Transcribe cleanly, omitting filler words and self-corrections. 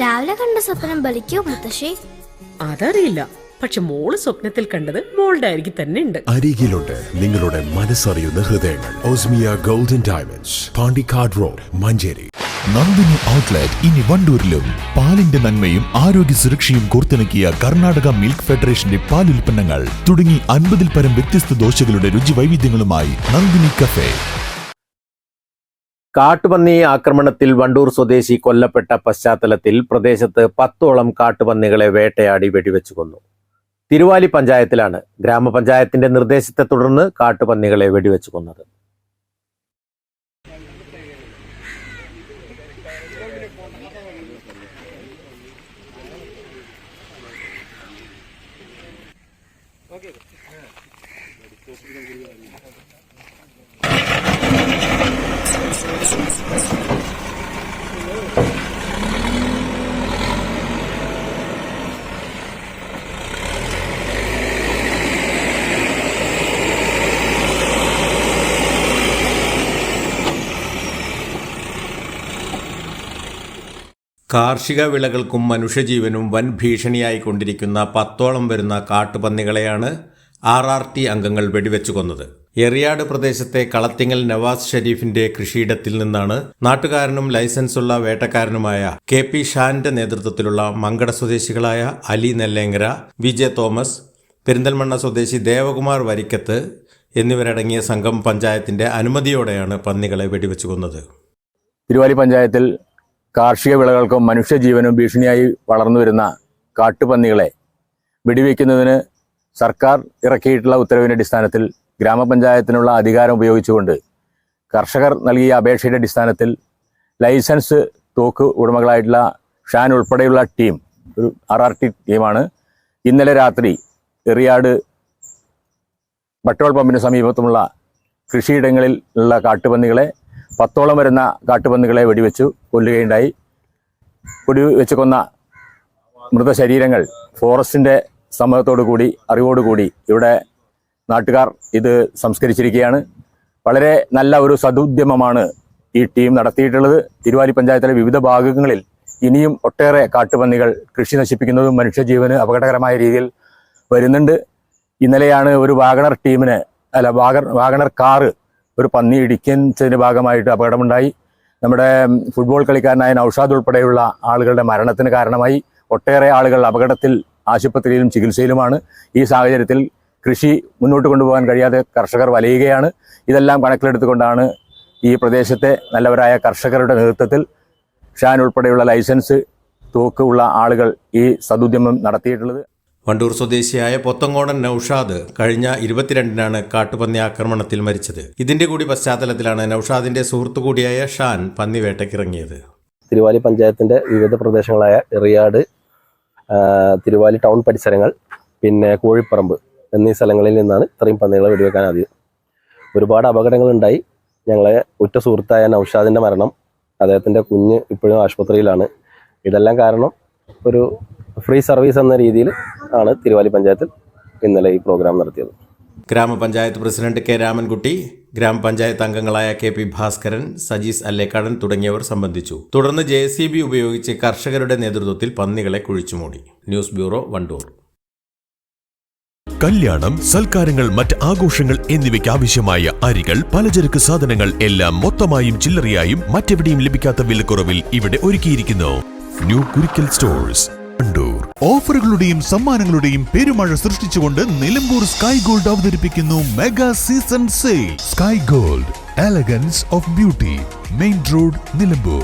രാവിലെ കണ്ട സ്വപ്നം ബലിക്കോ മുത്തശ്ശി? അതറിയില്ല, പക്ഷെ മോള് സ്വപ്നത്തിൽ കണ്ടത് മോളുടെ അരികിൽ തന്നെ ഉണ്ട്. അരികിലുണ്ട് നിങ്ങളുടെ മനസ്സറിയുന്ന ഹൃദയങ്ങൾ. Osmia golden diamonds, Pandikkad road, Manjeri. Nandini outlet ഇനി വണ്ടൂരിലും. പാലിന്റെ നന്മയും ആരോഗ്യ സുരക്ഷയും കോർത്തിണക്കിയ കർണാടക മിൽക്ക് ഫെഡറേഷന്റെ പാലുൽപ്പന്നങ്ങൾ തുടങ്ങി 50-ൽ പരം വ്യത്യസ്ത ദോശകളുടെ രുചി വൈവിധ്യങ്ങളുമായി നന്ദിനി കഫേ. കാട്ടുപന്നി ആക്രമണത്തിൽ വണ്ടൂർ സ്വദേശി കൊല്ലപ്പെട്ട പശ്ചാത്തലത്തിൽ പ്രദേശത്ത് 10ഓളം കാട്ടുപന്നികളെ വേട്ടയാടി വെടിവെച്ചു കൊന്നു. തിരുവാലി പഞ്ചായത്തിലാണ് ഗ്രാമപഞ്ചായത്തിന്റെ നിർദ്ദേശത്തെ തുടർന്ന് കാട്ടുപന്നികളെ വെടിവെച്ചു കൊന്നത്. കാർഷിക വിളകൾക്കും മനുഷ്യജീവനും വൻ ഭീഷണിയായിക്കൊണ്ടിരിക്കുന്ന 10ഓളം വരുന്ന കാട്ടുപന്നികളെയാണ് RRT അംഗങ്ങൾ വെടിവെച്ചു കൊന്നത്. എറിയാട് പ്രദേശത്തെ കളത്തിങ്ങൽ നവാസ് ഷെരീഫിന്റെ കൃഷിയിടത്തിൽ നിന്നാണ് നാട്ടുകാരനും ലൈസൻസുള്ള വേട്ടക്കാരനുമായ KP ഷാന്റെ നേതൃത്വത്തിലുള്ള മങ്കട സ്വദേശികളായ അലി നെല്ലേങ്കര, VJ തോമസ്, പെരിന്തൽമണ്ണ സ്വദേശി ദേവകുമാർ വരിക്കത്ത് എന്നിവരടങ്ങിയ സംഘം പഞ്ചായത്തിന്റെ അനുമതിയോടെയാണ് പന്നികളെ വെടിവെച്ചു കൊന്നത്. തിരുവാലി പഞ്ചായത്തിൽ കാർഷിക വിളകൾക്കും മനുഷ്യജീവനും ഭീഷണിയായി വളർന്നു വരുന്ന കാട്ടുപന്നികളെ വെടിവെക്കുന്നതിന് സർക്കാർ ഇറക്കിയിട്ടുള്ള ഉത്തരവിൻ്റെ അടിസ്ഥാനത്തിൽ ഗ്രാമപഞ്ചായത്തിനുള്ള അധികാരം ഉപയോഗിച്ചുകൊണ്ട് കർഷകർ നൽകിയ അപേക്ഷയുടെ അടിസ്ഥാനത്തിൽ ലൈസൻസ് തോക്ക് ഉടമകളായിട്ടുള്ള ഷാൻ ഉൾപ്പെടെയുള്ള ടീം, ഒരു RRT ടീമാണ് ഇന്നലെ രാത്രി എറിയാട് പെട്രോൾ പമ്പിന് സമീപത്തുമുള്ള കൃഷിയിടങ്ങളിൽ ഉള്ള കാട്ടുപന്നികളെ 10ഓളം വരുന്ന കാട്ടുപന്നികളെ വെടിവെച്ചു കൊല്ലുകയുണ്ടായി. വെടിവെച്ച് കൊന്ന മൃതശരീരങ്ങൾ ഫോറസ്റ്റിൻ്റെ സമ്മതത്തോടുകൂടി അറിവോടുകൂടി ഇവിടെ നാട്ടുകാർ ഇത് സംസ്കരിച്ചിരിക്കുകയാണ്. വളരെ നല്ല ഒരു സദുദ്യമമാണ് ഈ ടീം നടത്തിയിട്ടുള്ളത്. തിരുവാലി പഞ്ചായത്തിലെ വിവിധ ഭാഗങ്ങളിൽ ഇനിയും ഒട്ടേറെ കാട്ടുപന്നികൾ കൃഷി നശിപ്പിക്കുന്നതും മനുഷ്യജീവന് അപകടകരമായ രീതിയിൽ വരുന്നുണ്ട്. ഇന്നലെയാണ് ഒരു വാഗണർ കാറ് ഒരു പന്നി ഇടിക്കുന്നതിൻ്റെ ഭാഗമായിട്ട് അപകടമുണ്ടായി. നമ്മുടെ ഫുട്ബോൾ കളിക്കാരനായ നൌഷാദ് ഉൾപ്പെടെയുള്ള ആളുകളുടെ മരണത്തിന് കാരണമായി. ഒട്ടേറെ ആളുകൾ അപകടത്തിൽ ആശുപത്രിയിലും ചികിത്സയിലുമാണ്. ഈ സാഹചര്യത്തിൽ കൃഷി മുന്നോട്ട് കൊണ്ടുപോകാൻ കഴിയാതെ കർഷകർ വലയുകയാണ്. ഇതെല്ലാം കണക്കിലെടുത്തുകൊണ്ടാണ് ഈ പ്രദേശത്തെ നല്ലവരായ കർഷകരുടെ നേതൃത്വത്തിൽ ഷാൻ ഉൾപ്പെടെയുള്ള ലൈസൻസ് തോക്ക് ഉള്ള ആളുകൾ ഈ സദുദ്യമം നടത്തിയിട്ടുള്ളത്. വണ്ടൂർ സ്വദേശിയായ പൊത്തങ്കോടൻ നൌഷാദ് കഴിഞ്ഞ 22-നാണ് കാട്ടുപന്നി ആക്രമണത്തിൽ മരിച്ചത്. ഇതിന്റെ കൂടി പശ്ചാത്തലത്തിലാണ് നൌഷാദിന്റെ സുഹൃത്തു കൂടിയായ ഷാൻ പന്നി വേട്ടയ്ക്കിറങ്ങിയത്. തിരുവാലി പഞ്ചായത്തിന്റെ വിവിധ പ്രദേശങ്ങളായ എറിയാട്, തിരുവാലി ടൗൺ പരിസരങ്ങൾ, പിന്നെ കോഴിപ്പറമ്പ് എന്നീ സ്ഥലങ്ങളിൽ നിന്നാണ് ഇത്രയും പന്നികളെ വെടിവെക്കാൻ ആദ്യം. ഒരുപാട് അപകടങ്ങളുണ്ടായി. ഞങ്ങളെ ഉറ്റ സുഹൃത്തായ നൌഷാദിന്റെ മരണം, അദ്ദേഹത്തിന്റെ കുഞ്ഞ് ഇപ്പോഴും ആശുപത്രിയിലാണ്. ഇതെല്ലാം കാരണം ഒരു ഫ്രീ സർവീസ് എന്ന രീതിയിൽ ആണ് തിരുവാലി പഞ്ചായത്തിൽ ഇന്നലെ ഈ പ്രോഗ്രാം നടത്തിയത്. ഗ്രാമപഞ്ചായത്ത് പ്രസിഡന്റ് K രാമൻകുട്ടി, ഗ്രാമപഞ്ചായത്ത് അംഗങ്ങളായ KP ഭാസ്കരൻ, സജീസ് അല്ലേക്കാടൻ തുടങ്ങിയവർ സംബന്ധിച്ചു. തുടർന്ന് JCB ഉപയോഗിച്ച് കർഷകരുടെ നേതൃത്വത്തിൽ പന്നികളെ കുഴിച്ചുമൂടി. News bureau, Wandoor. കല്യാണം, സൽക്കാരങ്ങൾ, മറ്റ് ആഘോഷങ്ങൾ എന്നിവയ്ക്ക് ആവശ്യമായ അരികൾ, പലചരക്ക് സാധനങ്ങൾ എല്ലാം മൊത്തമായും ചില്ലറയായും മറ്റെവിടെയും ലഭിക്കാത്ത വിലക്കുറവിൽ ഇവിടെ ഒരുക്കിയിരിക്കുന്നു. New Kurikkal stores, Wandoor. ഓഫറുകളുടെയും സമ്മാനങ്ങളുടെയും പെരുമഴ സൃഷ്ടിച്ചുകൊണ്ട് നിലമ്പൂർ സ്കൈ ഗോൾഡ് അവതരിപ്പിക്കുന്നു mega season sale. Sky gold, elegance of beauty, main road, Nilambur.